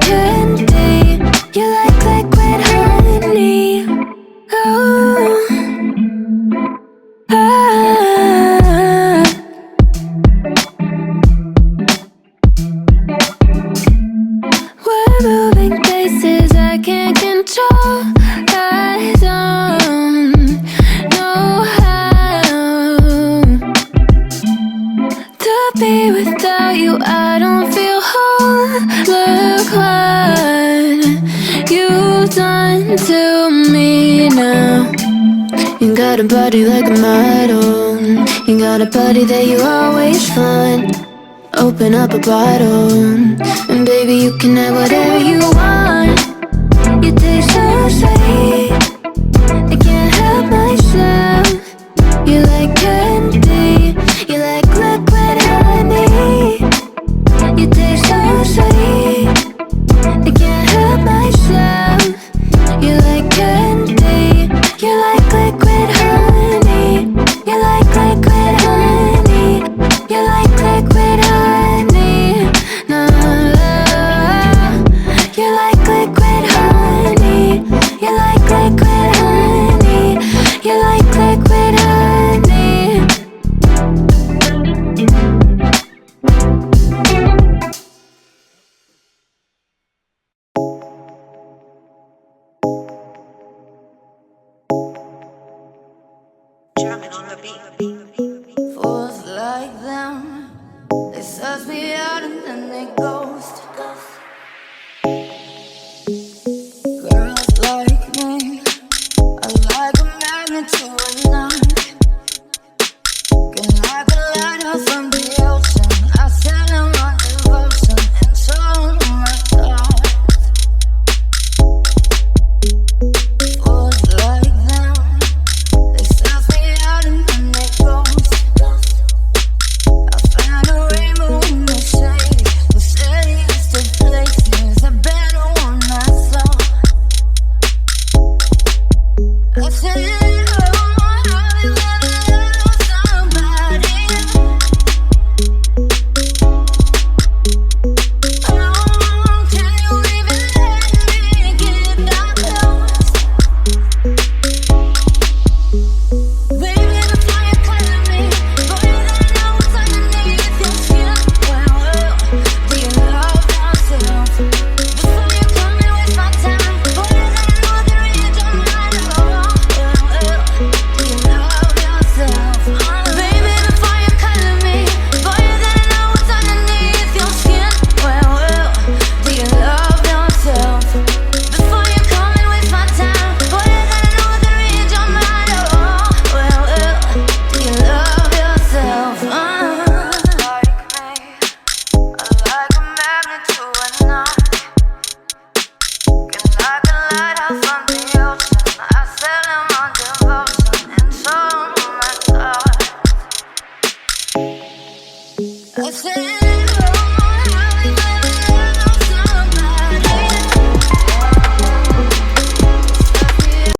candy, you like liquid honey. Oh, ah. We're moving places I can't control. I don't know how to be without you. I don't feel whole. Look what you've done to me now. You got a body like a model. You got a body that you always find. Open up a bottle, and baby, you can have whatever you want. You taste so sweet, I can't help myself. You like candy, you like liquid honey. You taste so sweet, I can't help myself. You like candy, you like liquid honey. You like liquid honey. You like liquid honey. No, you like liquid honey. You like liquid honey. You like liquid honey. Drumming on the beat. Fools like them, they suss me out and then they ghost. Girls like me are like a magnet to a knot. Can like a lighthouse from the ocean. I sell them on devotion and so my God. Fools like them, they suss me out and then they ghost. I found a rainbow in the shade. The steadiest of places, a better one I saw. I said, oh, I've been love somebody. Oh, can you even let me get that close? Baby, before you color me, boy, you don't know what's underneath your skin. Well, do you love yourself? Before you come and waste my time, boy, you don't know the read your mind. Well, do you love yourself? Baby, before you color me, boy, you don't know what's underneath your skin. Well, do you love yourself? Before you come and waste my time, boy, you don't know the read your mind. Well, do you love yourself? Like me, I like a magnet to a knot. Can like a lighthouse on the ocean. I sell them on devotion and so my God. I said